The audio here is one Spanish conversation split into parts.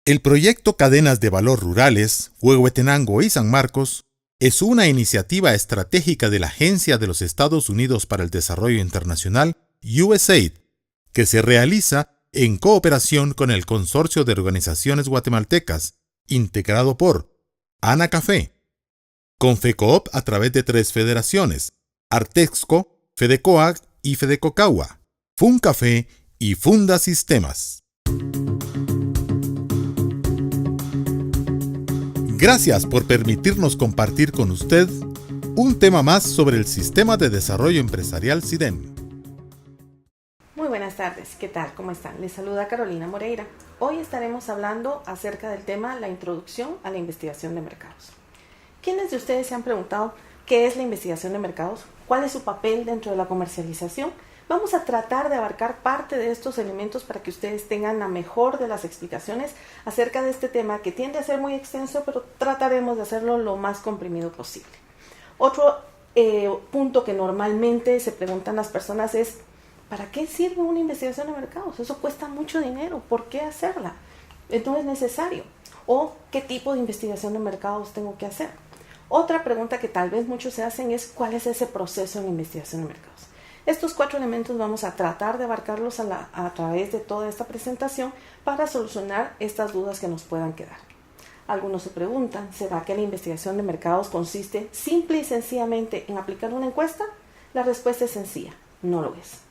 El proyecto Cadenas de Valor Rurales, Huehuetenango y San Marcos, es una iniciativa estratégica de la Agencia de los Estados Unidos para el Desarrollo Internacional, USAID, que se realiza en cooperación con el Consorcio de Organizaciones Guatemaltecas, integrado por ANACAFE, Confecoop a través de 3 federaciones, Artexco, Fedecoag y Fedecocagua, Funcafe y Funda Sistemas. Gracias por permitirnos compartir con usted un tema más sobre el Sistema de Desarrollo Empresarial SIDEM. Muy buenas tardes, ¿qué tal? ¿Cómo están? Les saluda Carolina Moreira. Hoy estaremos hablando acerca del tema la introducción a la investigación de mercados. ¿Quiénes de ustedes se han preguntado qué es la investigación de mercados? ¿Cuál es su papel dentro de la comercialización? Vamos a tratar de abarcar parte de estos elementos para que ustedes tengan la mejor de las explicaciones acerca de este tema que tiende a ser muy extenso, pero trataremos de hacerlo lo más comprimido posible. Otro punto que normalmente se preguntan las personas es ¿para qué sirve una investigación de mercados? Eso cuesta mucho dinero, ¿por qué hacerla? No es necesario. ¿O qué tipo de investigación de mercados tengo que hacer? Otra pregunta que tal vez muchos se hacen es ¿cuál es ese proceso en investigación de mercados? Estos 4 elementos vamos a tratar de abarcarlos a través de toda esta presentación para solucionar estas dudas que nos puedan quedar. Algunos se preguntan, ¿será que la investigación de mercados consiste simple y sencillamente en aplicar una encuesta? La respuesta es sencilla, no lo es.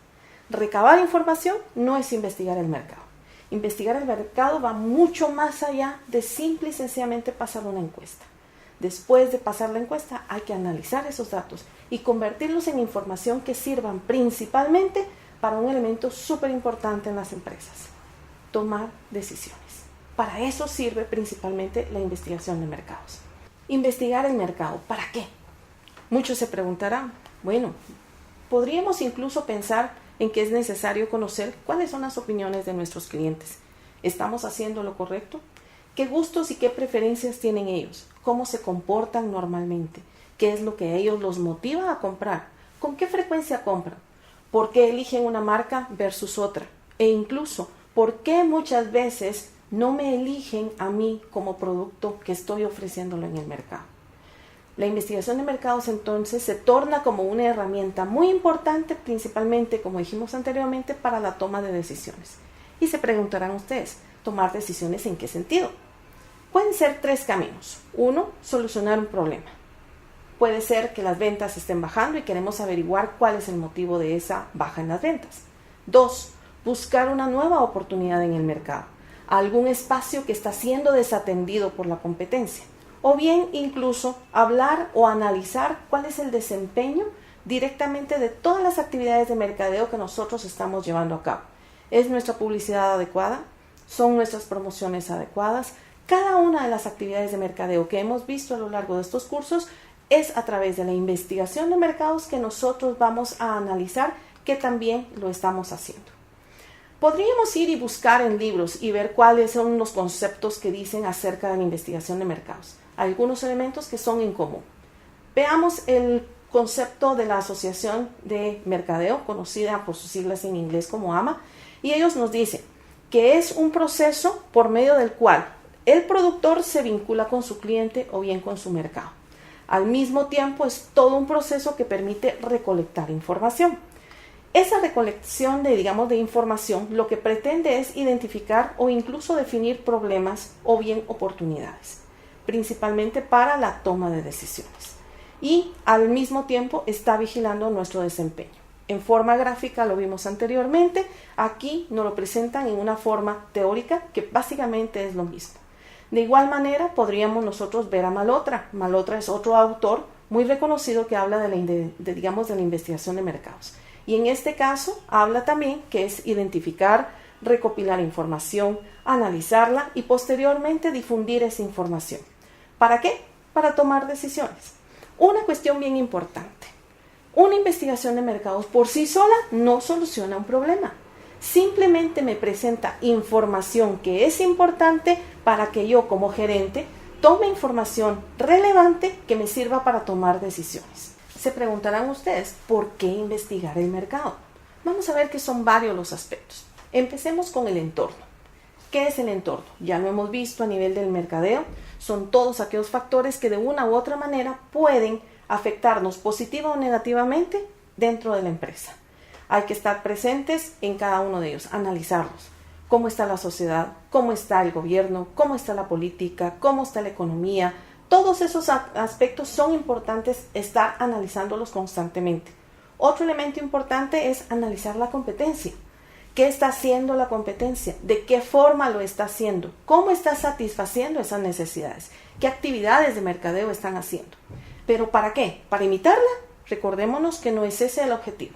Recabar información no es investigar el mercado. Investigar el mercado va mucho más allá de simple y sencillamente pasar una encuesta. Después de pasar la encuesta hay que analizar esos datos y convertirlos en información que sirvan principalmente para un elemento súper importante en las empresas, tomar decisiones. Para eso sirve principalmente la investigación de mercados. Investigar el mercado, ¿para qué? Muchos se preguntarán, bueno, podríamos incluso pensar en que es necesario conocer cuáles son las opiniones de nuestros clientes. ¿Estamos haciendo lo correcto? ¿Qué gustos y qué preferencias tienen ellos? ¿Cómo se comportan normalmente? ¿Qué es lo que a ellos los motiva a comprar? ¿Con qué frecuencia compran? ¿Por qué eligen una marca versus otra? E incluso, ¿por qué muchas veces no me eligen a mí como producto que estoy ofreciéndolo en el mercado? La investigación de mercados entonces se torna como una herramienta muy importante, principalmente, como dijimos anteriormente, para la toma de decisiones. Y se preguntarán ustedes, ¿tomar decisiones en qué sentido? Pueden ser 3 caminos. 1, solucionar un problema. Puede ser que las ventas estén bajando y queremos averiguar cuál es el motivo de esa baja en las ventas. 2, buscar una nueva oportunidad en el mercado, algún espacio que está siendo desatendido por la competencia. O bien incluso hablar o analizar cuál es el desempeño directamente de todas las actividades de mercadeo que nosotros estamos llevando a cabo. ¿Es nuestra publicidad adecuada? ¿Son nuestras promociones adecuadas? Cada una de las actividades de mercadeo que hemos visto a lo largo de estos cursos es a través de la investigación de mercados que nosotros vamos a analizar que también lo estamos haciendo. Podríamos ir y buscar en libros y ver cuáles son los conceptos que dicen acerca de la investigación de mercados. Algunos elementos que son en común. Veamos el concepto de la Asociación de Mercadeo, conocida por sus siglas en inglés como AMA, y ellos nos dicen que es un proceso por medio del cual el productor se vincula con su cliente o bien con su mercado. Al mismo tiempo es todo un proceso que permite recolectar información. Esa recolección de información lo que pretende es identificar o incluso definir problemas o bien oportunidades, principalmente para la toma de decisiones. Y al mismo tiempo está vigilando nuestro desempeño. En forma gráfica lo vimos anteriormente, aquí nos lo presentan en una forma teórica que básicamente es lo mismo. De igual manera podríamos nosotros ver a Malhotra. Malhotra es otro autor muy reconocido que habla de la investigación de mercados. Y en este caso habla también que es identificar, recopilar información, analizarla y posteriormente difundir esa información. ¿Para qué? Para tomar decisiones. Una cuestión bien importante. Una investigación de mercados por sí sola no soluciona un problema. Simplemente me presenta información que es importante para que yo como gerente tome información relevante que me sirva para tomar decisiones. Se preguntarán ustedes, ¿por qué investigar el mercado? Vamos a ver que son varios los aspectos. Empecemos con el entorno. ¿Qué es el entorno? Ya lo hemos visto a nivel del mercadeo. Son todos aquellos factores que de una u otra manera pueden afectarnos positiva o negativamente dentro de la empresa. Hay que estar presentes en cada uno de ellos, analizarlos. Cómo está la sociedad, cómo está el gobierno, cómo está la política, cómo está la economía. Todos esos aspectos son importantes estar analizándolos constantemente. Otro elemento importante es analizar la competencia. ¿Qué está haciendo la competencia? ¿De qué forma lo está haciendo? ¿Cómo está satisfaciendo esas necesidades? ¿Qué actividades de mercadeo están haciendo? ¿Pero para qué? ¿Para imitarla? Recordémonos que no es ese el objetivo.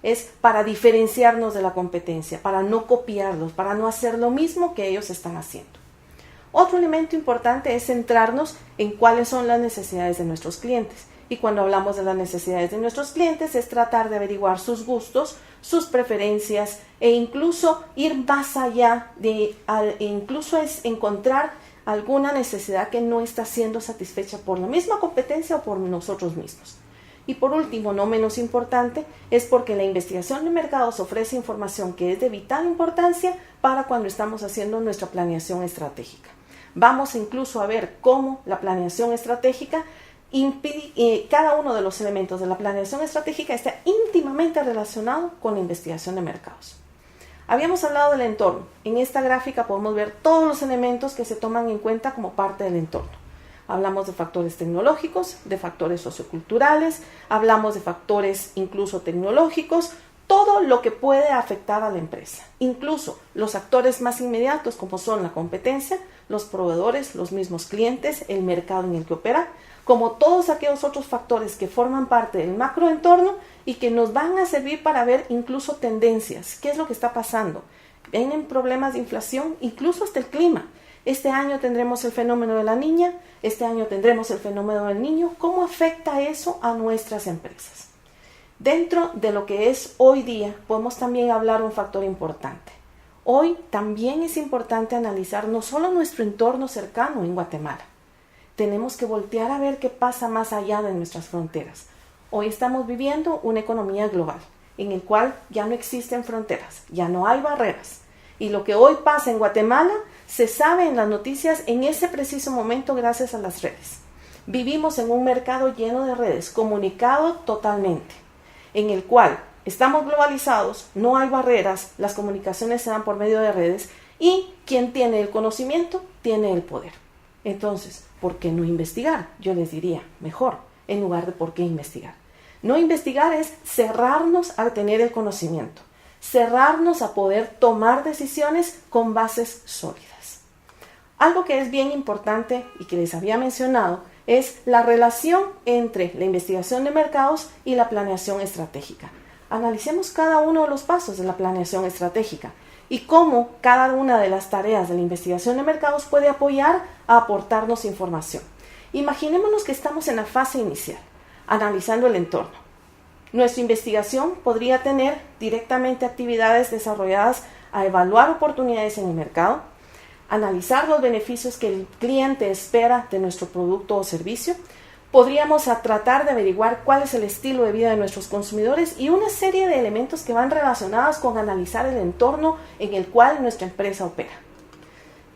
Es para diferenciarnos de la competencia, para no copiarlos, para no hacer lo mismo que ellos están haciendo. Otro elemento importante es centrarnos en cuáles son las necesidades de nuestros clientes. Y cuando hablamos de las necesidades de nuestros clientes es tratar de averiguar sus gustos, sus preferencias e incluso ir más allá incluso es encontrar alguna necesidad que no está siendo satisfecha por la misma competencia o por nosotros mismos. Y por último, no menos importante, es porque la investigación de mercados ofrece información que es de vital importancia para cuando estamos haciendo nuestra planeación estratégica. Vamos incluso a ver cómo la planeación estratégica cada uno de los elementos de la planeación estratégica está íntimamente relacionado con la investigación de mercados. Habíamos hablado del entorno. En esta gráfica podemos ver todos los elementos que se toman en cuenta como parte del entorno. Hablamos de factores tecnológicos, de factores socioculturales, hablamos de factores incluso tecnológicos, todo lo que puede afectar a la empresa. Incluso los actores más inmediatos como son la competencia, los proveedores, los mismos clientes, el mercado en el que opera, como todos aquellos otros factores que forman parte del macroentorno y que nos van a servir para ver incluso tendencias. ¿Qué es lo que está pasando? Vienen problemas de inflación, incluso hasta el clima. Este año tendremos el fenómeno de la niña, este año tendremos el fenómeno del niño. ¿Cómo afecta eso a nuestras empresas? Dentro de lo que es hoy día, podemos también hablar de un factor importante. Hoy también es importante analizar no solo nuestro entorno cercano en Guatemala. Tenemos que voltear a ver qué pasa más allá de nuestras fronteras. Hoy estamos viviendo una economía global, en el cual ya no existen fronteras, ya no hay barreras. Y lo que hoy pasa en Guatemala se sabe en las noticias en ese preciso momento gracias a las redes. Vivimos en un mercado lleno de redes, comunicado totalmente, en el cual estamos globalizados, no hay barreras, las comunicaciones se dan por medio de redes y quien tiene el conocimiento tiene el poder. Entonces, ¿por qué no investigar? Yo les diría, mejor, en lugar de por qué investigar. No investigar es cerrarnos a tener el conocimiento, cerrarnos a poder tomar decisiones con bases sólidas. Algo que es bien importante y que les había mencionado es la relación entre la investigación de mercados y la planeación estratégica. Analicemos cada uno de los pasos de la planeación estratégica y cómo cada una de las tareas de la investigación de mercados puede apoyar a aportarnos información. Imaginémonos que estamos en la fase inicial, analizando el entorno. Nuestra investigación podría tener directamente actividades desarrolladas a evaluar oportunidades en el mercado, analizar los beneficios que el cliente espera de nuestro producto o servicio. Podríamos tratar de averiguar cuál es el estilo de vida de nuestros consumidores y una serie de elementos que van relacionados con analizar el entorno en el cual nuestra empresa opera.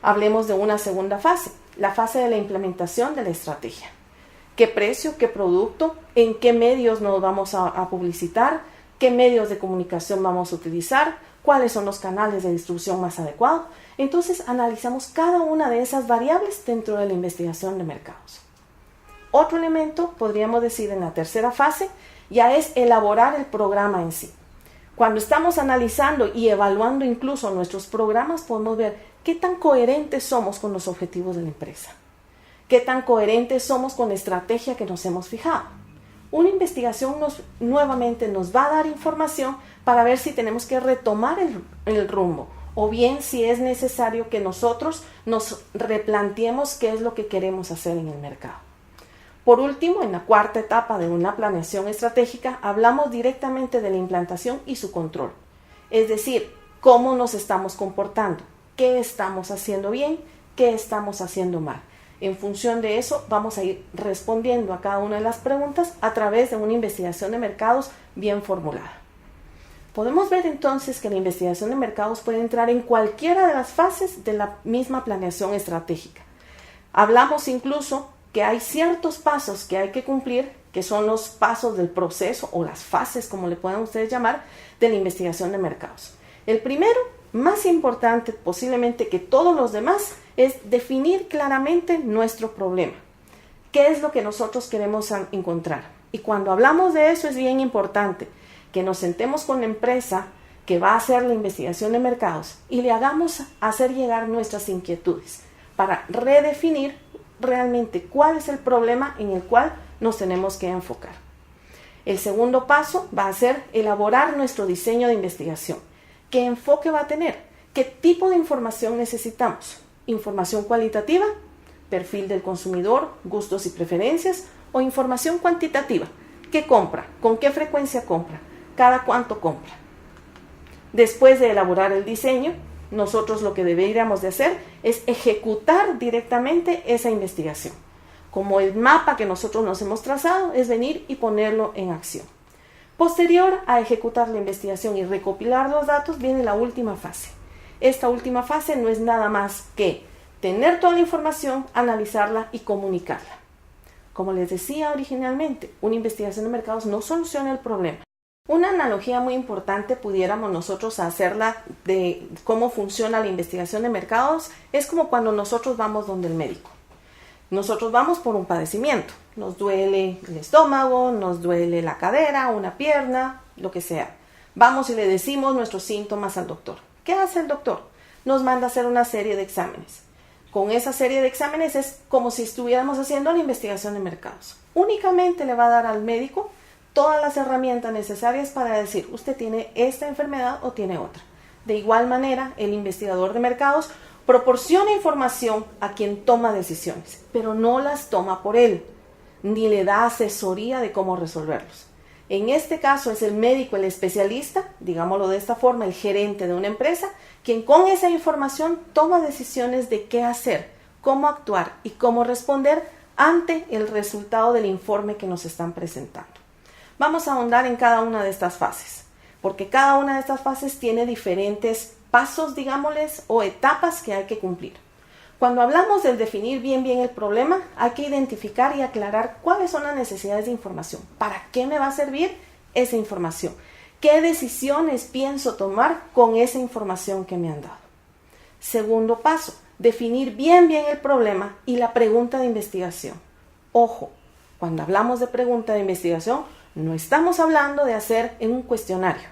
Hablemos de una segunda fase, la fase de la implementación de la estrategia. ¿Qué precio, qué producto, en qué medios nos vamos a publicitar, qué medios de comunicación vamos a utilizar, cuáles son los canales de distribución más adecuados? Entonces analizamos cada una de esas variables dentro de la investigación de mercados. Otro elemento, podríamos decir en la tercera fase, ya es elaborar el programa en sí. Cuando estamos analizando y evaluando incluso nuestros programas, podemos ver qué tan coherentes somos con los objetivos de la empresa, qué tan coherentes somos con la estrategia que nos hemos fijado. Una investigación nuevamente nos va a dar información para ver si tenemos que retomar el rumbo o bien si es necesario que nosotros nos replanteemos qué es lo que queremos hacer en el mercado. Por último, en la cuarta etapa de una planeación estratégica, hablamos directamente de la implantación y su control. Es decir, cómo nos estamos comportando, qué estamos haciendo bien, qué estamos haciendo mal. En función de eso, vamos a ir respondiendo a cada una de las preguntas a través de una investigación de mercados bien formulada. Podemos ver entonces que la investigación de mercados puede entrar en cualquiera de las fases de la misma planeación estratégica. Hablamos incluso que hay ciertos pasos que hay que cumplir, que son los pasos del proceso o las fases, como le puedan ustedes llamar, de la investigación de mercados. El primero, más importante posiblemente que todos los demás, es definir claramente nuestro problema. ¿Qué es lo que nosotros queremos encontrar? Y cuando hablamos de eso es bien importante que nos sentemos con la empresa que va a hacer la investigación de mercados y le hagamos hacer llegar nuestras inquietudes para redefinir realmente cuál es el problema en el cual nos tenemos que enfocar. El segundo paso va a ser elaborar nuestro diseño de investigación. ¿Qué enfoque va a tener? ¿Qué tipo de información necesitamos? ¿Información cualitativa? ¿Perfil del consumidor? ¿Gustos y preferencias? ¿O información cuantitativa? ¿Qué compra? ¿Con qué frecuencia compra? ¿Cada cuánto compra? Después de elaborar el diseño, nosotros lo que deberíamos de hacer es ejecutar directamente esa investigación. Como el mapa que nosotros nos hemos trazado es venir y ponerlo en acción. Posterior a ejecutar la investigación y recopilar los datos viene la última fase. Esta última fase no es nada más que tener toda la información, analizarla y comunicarla. Como les decía originalmente, una investigación de mercados no soluciona el problema. Una analogía muy importante pudiéramos nosotros hacerla de cómo funciona la investigación de mercados es como cuando nosotros vamos donde el médico. Nosotros vamos por un padecimiento, nos duele el estómago, nos duele la cadera, una pierna, lo que sea. Vamos y le decimos nuestros síntomas al doctor. ¿Qué hace el doctor? Nos manda a hacer una serie de exámenes. Con esa serie de exámenes es como si estuviéramos haciendo la investigación de mercados. Únicamente le va a dar al médico todas las herramientas necesarias para decir, usted tiene esta enfermedad o tiene otra. De igual manera, el investigador de mercados proporciona información a quien toma decisiones, pero no las toma por él, ni le da asesoría de cómo resolverlos. En este caso es el médico, el especialista, digámoslo de esta forma, el gerente de una empresa, quien con esa información toma decisiones de qué hacer, cómo actuar y cómo responder ante el resultado del informe que nos están presentando. Vamos a ahondar en cada una de estas fases, porque cada una de estas fases tiene diferentes pasos, digámosles, o etapas que hay que cumplir. Cuando hablamos del definir bien el problema, hay que identificar y aclarar cuáles son las necesidades de información. ¿Para qué me va a servir esa información? ¿Qué decisiones pienso tomar con esa información que me han dado? Segundo paso, definir bien el problema y la pregunta de investigación. Ojo, cuando hablamos de pregunta de investigación, no estamos hablando de hacer un cuestionario.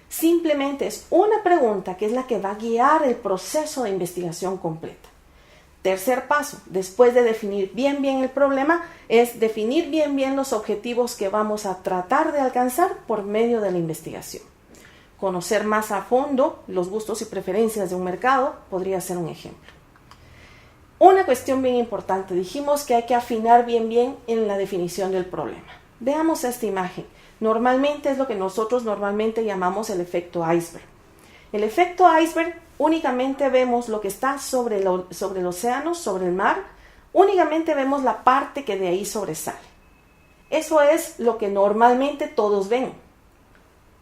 Simplemente es una pregunta que es la que va a guiar el proceso de investigación completa. Tercer paso, después de definir bien el problema, es definir bien los objetivos que vamos a tratar de alcanzar por medio de la investigación. Conocer más a fondo los gustos y preferencias de un mercado podría ser un ejemplo. Una cuestión bien importante, dijimos que hay que afinar bien en la definición del problema. Veamos esta imagen. Normalmente es lo que nosotros normalmente llamamos el efecto iceberg. El efecto iceberg únicamente vemos lo que está sobre el océano, sobre el mar, únicamente vemos la parte que de ahí sobresale. Eso es lo que normalmente todos ven.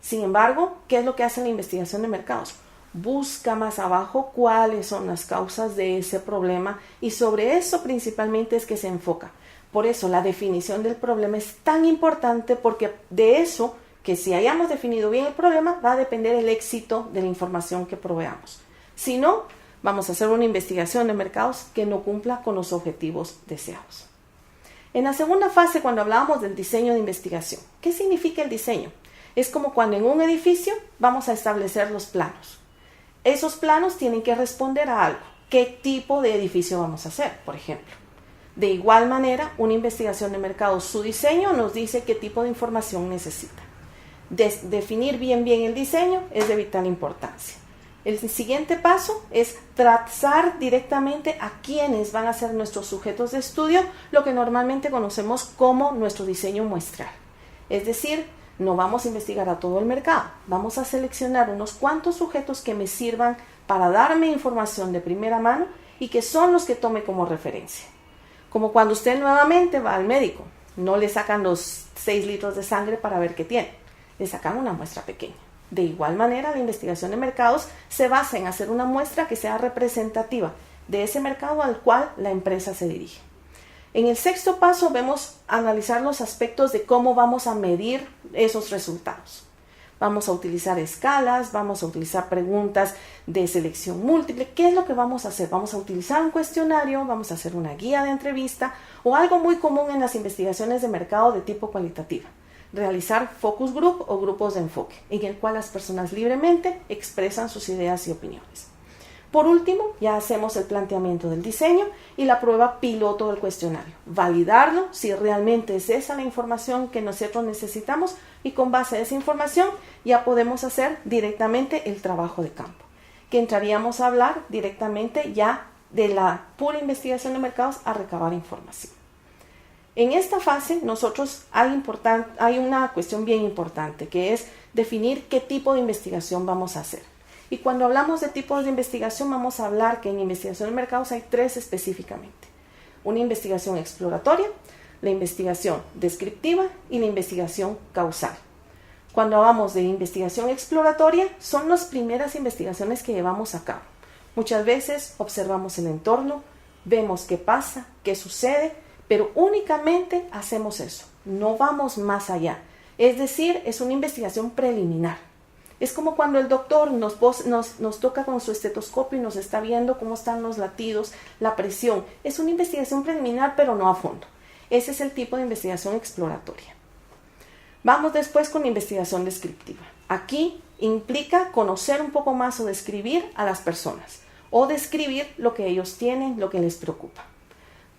Sin embargo, ¿qué es lo que hace la investigación de mercados? Busca más abajo cuáles son las causas de ese problema y sobre eso principalmente es que se enfoca. Por eso la definición del problema es tan importante porque de eso, que si hayamos definido bien el problema, va a depender el éxito de la información que proveamos. Si no, vamos a hacer una investigación de mercados que no cumpla con los objetivos deseados. En la segunda fase, cuando hablábamos del diseño de investigación, ¿qué significa el diseño? Es como cuando en un edificio vamos a establecer los planos. Esos planos tienen que responder a algo. ¿Qué tipo de edificio vamos a hacer, por ejemplo? De igual manera, una investigación de mercados, su diseño nos dice qué tipo de información necesita. Definir bien el diseño es de vital importancia. El siguiente paso es trazar directamente a quienes van a ser nuestros sujetos de estudio, lo que normalmente conocemos como nuestro diseño muestral. Es decir, no vamos a investigar a todo el mercado, vamos a seleccionar unos cuantos sujetos que me sirvan para darme información de primera mano y que son los que tome como referencia. Como cuando usted nuevamente va al médico, no le sacan los 6 litros de sangre para ver qué tiene, le sacan una muestra pequeña. De igual manera, la investigación de mercados se basa en hacer una muestra que sea representativa de ese mercado al cual la empresa se dirige. En el sexto paso vemos analizar los aspectos de cómo vamos a medir esos resultados. Vamos a utilizar escalas, vamos a utilizar preguntas de selección múltiple. ¿Qué es lo que vamos a hacer? Vamos a utilizar un cuestionario, vamos a hacer una guía de entrevista o algo muy común en las investigaciones de mercado de tipo cualitativa. Realizar focus group o grupos de enfoque, en el cual las personas libremente expresan sus ideas y opiniones. Por último, ya hacemos el planteamiento del diseño y la prueba piloto del cuestionario. Validarlo si realmente es esa la información que nosotros necesitamos y con base a esa información ya podemos hacer directamente el trabajo de campo, que entraríamos a hablar directamente ya de la pura investigación de mercados a recabar información. En esta fase nosotros hay una cuestión bien importante que es definir qué tipo de investigación vamos a hacer. Y cuando hablamos de tipos de investigación vamos a hablar que en investigación de mercados hay tres específicamente. Una investigación exploratoria, la investigación descriptiva y la investigación causal. Cuando hablamos de investigación exploratoria son las primeras investigaciones que llevamos a cabo. Muchas veces observamos el entorno, vemos qué pasa, qué sucede, pero únicamente hacemos eso, no vamos más allá. Es decir, es una investigación preliminar. Es como cuando el doctor nos toca con su estetoscopio y nos está viendo cómo están los latidos, la presión. Es una investigación preliminar, pero no a fondo. Ese es el tipo de investigación exploratoria. Vamos después con la investigación descriptiva. Aquí implica conocer un poco más o describir a las personas o describir lo que ellos tienen, lo que les preocupa.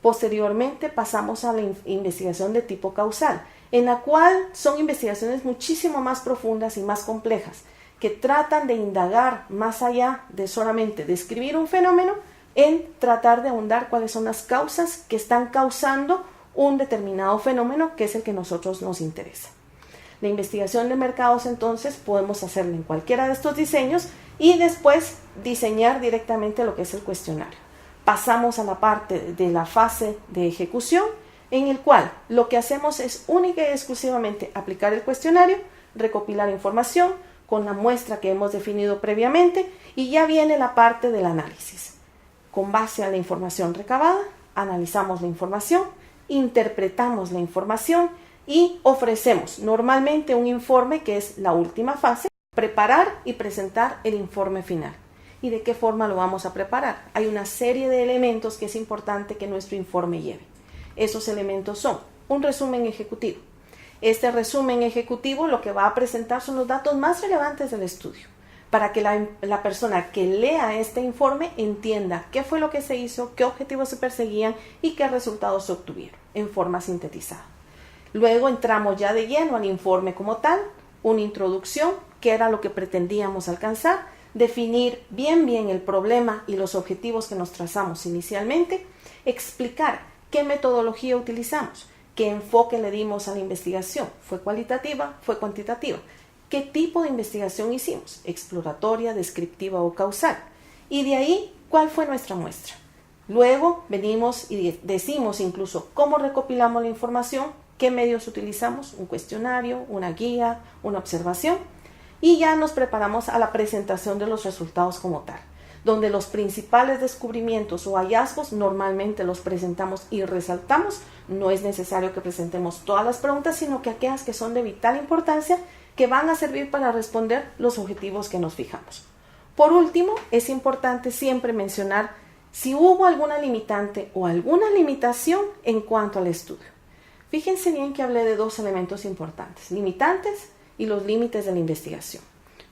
Posteriormente pasamos a la investigación de tipo causal, en la cual son investigaciones muchísimo más profundas y más complejas, que tratan de indagar más allá de solamente describir un fenómeno, en tratar de ahondar cuáles son las causas que están causando un determinado fenómeno que es el que a nosotros nos interesa. La investigación de mercados entonces podemos hacerla en cualquiera de estos diseños y después diseñar directamente lo que es el cuestionario. Pasamos a la parte de la fase de ejecución, en el cual lo que hacemos es única y exclusivamente aplicar el cuestionario, recopilar información con la muestra que hemos definido previamente y ya viene la parte del análisis. Con base a la información recabada, analizamos la información, interpretamos la información y ofrecemos normalmente un informe que es la última fase, preparar y presentar el informe final. ¿Y de qué forma lo vamos a preparar? Hay una serie de elementos que es importante que nuestro informe lleve. Esos elementos son un resumen ejecutivo. Este resumen ejecutivo lo que va a presentar son los datos más relevantes del estudio, para que la persona que lea este informe entienda qué fue lo que se hizo, qué objetivos se perseguían y qué resultados se obtuvieron en forma sintetizada. Luego entramos ya de lleno al informe como tal, una introducción, qué era lo que pretendíamos alcanzar, definir bien el problema y los objetivos que nos trazamos inicialmente, explicar qué metodología utilizamos, qué enfoque le dimos a la investigación, fue cualitativa, fue cuantitativa, qué tipo de investigación hicimos, exploratoria, descriptiva o causal, y de ahí cuál fue nuestra muestra. Luego venimos y decimos incluso cómo recopilamos la información, qué medios utilizamos, un cuestionario, una guía, una observación, y ya nos preparamos a la presentación de los resultados como tal, donde los principales descubrimientos o hallazgos normalmente los presentamos y resaltamos. No es necesario que presentemos todas las preguntas, sino que aquellas que son de vital importancia que van a servir para responder los objetivos que nos fijamos. Por último, es importante siempre mencionar si hubo alguna limitante o alguna limitación en cuanto al estudio. Fíjense bien que hablé de dos elementos importantes, limitantes y los límites de la investigación.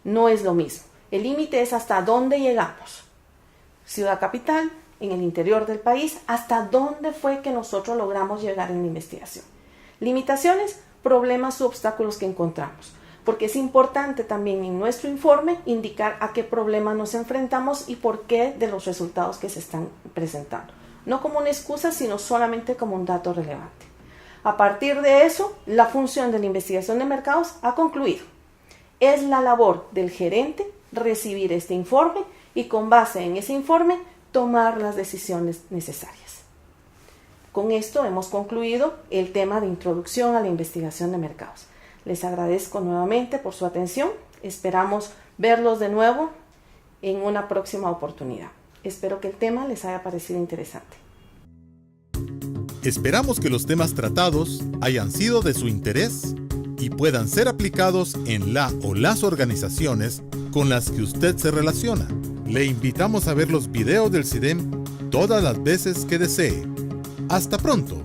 No es lo mismo. El límite es hasta dónde llegamos. Ciudad capital, en el interior del país, hasta dónde fue que nosotros logramos llegar en la investigación. Limitaciones, problemas u obstáculos que encontramos. Porque es importante también en nuestro informe indicar a qué problema nos enfrentamos y por qué de los resultados que se están presentando. No como una excusa, sino solamente como un dato relevante. A partir de eso, la función de la investigación de mercados ha concluido. Es la labor del gerente recibir este informe y con base en ese informe tomar las decisiones necesarias. Con esto hemos concluido el tema de introducción a la investigación de mercados. Les agradezco nuevamente por su atención Esperamos verlos de nuevo en una próxima oportunidad. Espero que el tema les haya parecido interesante. Esperamos que los temas tratados hayan sido de su interés y puedan ser aplicados en la o las organizaciones con las que usted se relaciona. Le invitamos a ver los videos del CIDEM todas las veces que desee. ¡Hasta pronto!